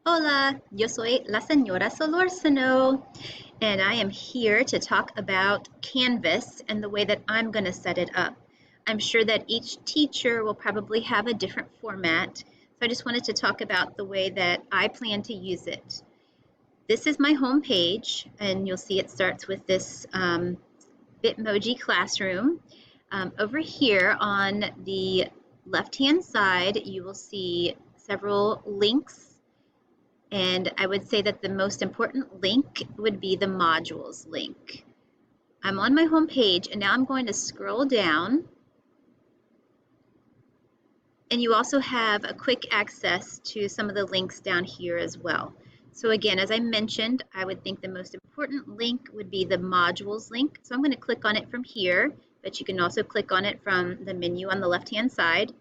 Hola, yo soy la señora Solórzano, and I am here to talk about Canvas and the way that I'm going to set it up. I'm sure that each teacher will probably have a different format, so I just wanted to talk about the way that I plan to use it. This is my home page, and you'll see it starts with this Bitmoji classroom. Over here on the left-hand side, you will see several links, and I would say that the most important link would be the modules link. I'm on my home page, and now I'm going to scroll down, and you also have a quick access to some of the links down here as well. So again, as I mentioned, I would think the most important link would be the modules link. So I'm going to click on it from here, but you can also click on it from the menu on the left-hand side.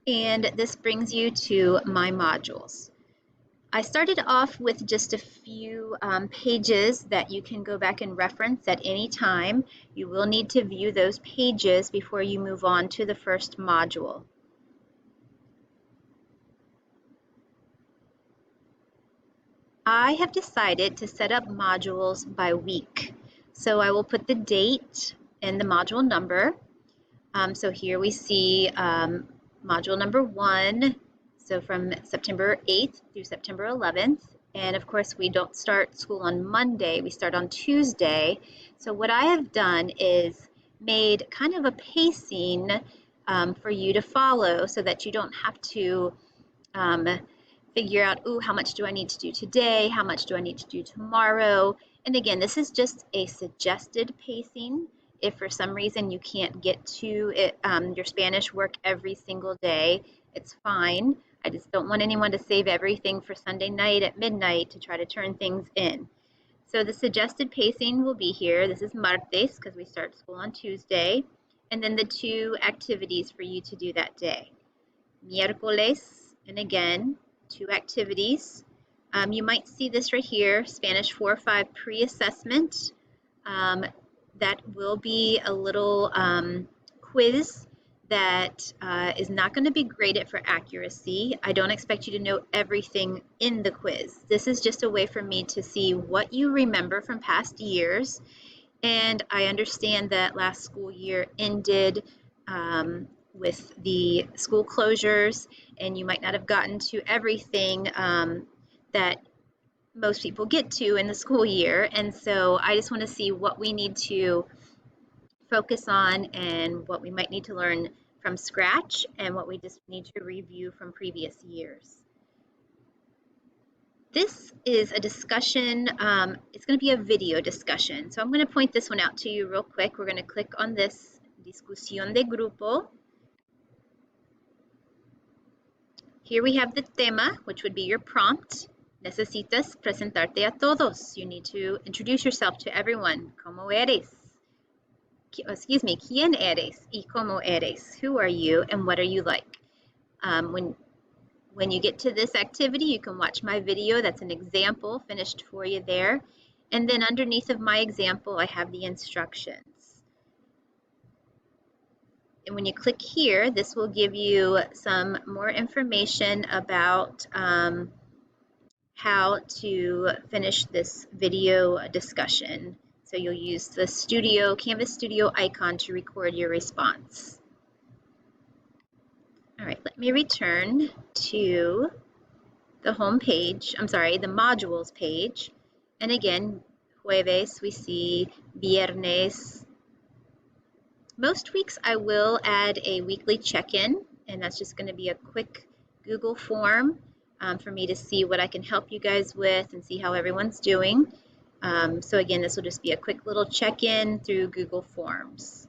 And this brings you to my modules. I started off with just a few pages that you can go back and reference at any time. You will need to view those pages before you move on to the first module. I have decided to set up modules by week. So I will put the date and the module number. So here we see module number 1, so from September 8th through September 11th. And of course, we don't start school on Monday, we start on Tuesday. So what I have done is made kind of a pacing for you to follow so that you don't have to figure out, ooh, how much do I need to do today? How much do I need to do tomorrow? And again, this is just a suggested pacing. If for some reason you can't get to it, your Spanish work every single day, it's fine. I just don't want anyone to save everything for Sunday night at midnight to try to turn things in. So the suggested pacing will be here. This is martes because we start school on Tuesday. And then the 2 activities for you to do that day. Miércoles, and again, 2 activities. You might see this right here, Spanish 4-5 pre-assessment. That will be a little quiz that is not going to be graded for accuracy. I don't expect you to know everything in the quiz. This is just a way for me to see what you remember from past years. And I understand that last school year ended with the school closures, and you might not have gotten to everything that most people get to in the school year. And so I just want to see what we need to focus on and what we might need to learn from scratch and what we just need to review from previous years. This is a discussion, it's going to be a video discussion. So I'm going to point this one out to you real quick. We're going to click on this discusión de grupo. Here we have the tema, which would be your prompt. Necesitas presentarte a todos. You need to introduce yourself to everyone. ¿Cómo eres? Excuse me, ¿quién eres? Y cómo eres? Who are you and what are you like? When you get to this activity, you can watch my video. That's an example finished for you there. And then underneath of my example, I have the instructions. And when you click here, this will give you some more information about how to finish this video discussion. So you'll use the Canvas Studio icon to record your response. All right, let me return to the home page, the modules page. And again, jueves, we see viernes. Most weeks I will add a weekly check-in, and that's just going to be a quick Google form for me to see what I can help you guys with and see how everyone's doing. So again, this will just be a quick little check-in through Google Forms.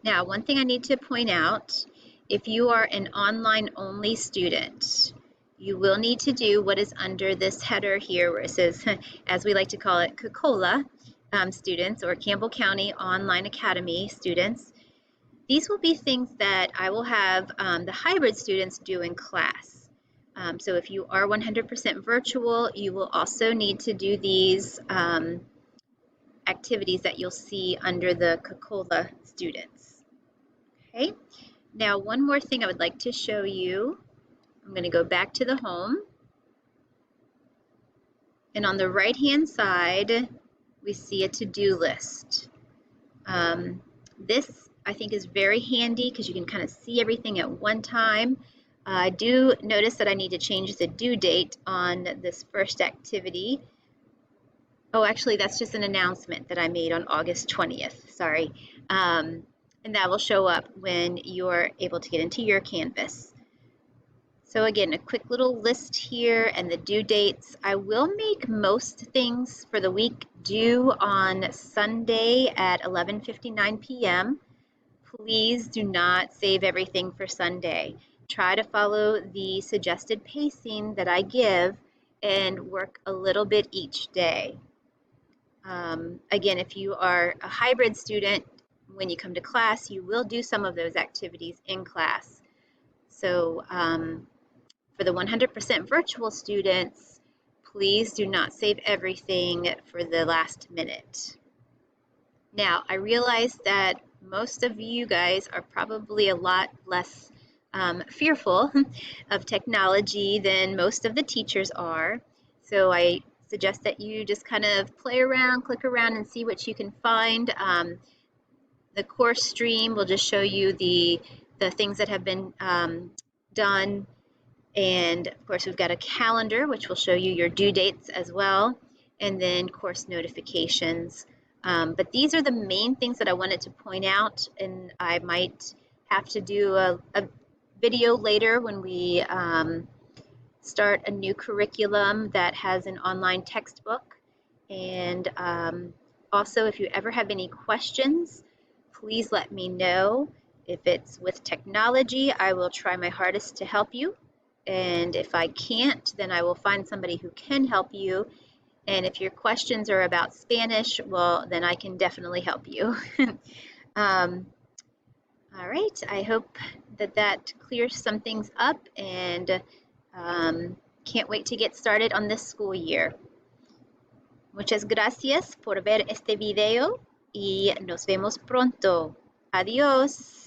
Now, one thing I need to point out, if you are an online-only student, you will need to do what is under this header here where it says, as we like to call it, CACOLA students or Campbell County Online Academy students. These will be things that I will have the hybrid students do in class. So if you are 100% virtual, you will also need to do these activities that you'll see under the CACOLA students. Okay, Now, one more thing I would like to show you. I'm going to go back to the home. And on the right-hand side, we see a to-do list. This, I think, is very handy because you can kind of see everything at one time. I do notice that I need to change the due date on this first activity. Oh, actually, that's just an announcement that I made on August 20th, sorry. And that will show up when you're able to get into your Canvas. So again, a quick little list here and the due dates. I will make most things for the week due on Sunday at 11:59 p.m. Please do not save everything for Sunday. Try to follow the suggested pacing that I give and work a little bit each day. Again, if you are a hybrid student, when you come to class, you will do some of those activities in class. So for the 100% virtual students, please do not save everything for the last minute. Now, I realize that most of you guys are probably a lot less fearful of technology than most of the teachers are. So I suggest that you just kind of play around, click around, and see what you can find. The course stream will just show you the things that have been done. And of course, we've got a calendar, which will show you your due dates as well, and then course notifications. But these are the main things that I wanted to point out, and I might have to do a video later when we start a new curriculum that has an online textbook. And also, if you ever have any questions, please let me know. If it's with technology, I will try my hardest to help you. And if I can't, then I will find somebody who can help you. And if your questions are about Spanish, well, then I can definitely help you. All right, I hope that clears some things up, and can't wait to get started on this school year. Muchas gracias por ver este video y nos vemos pronto. Adiós.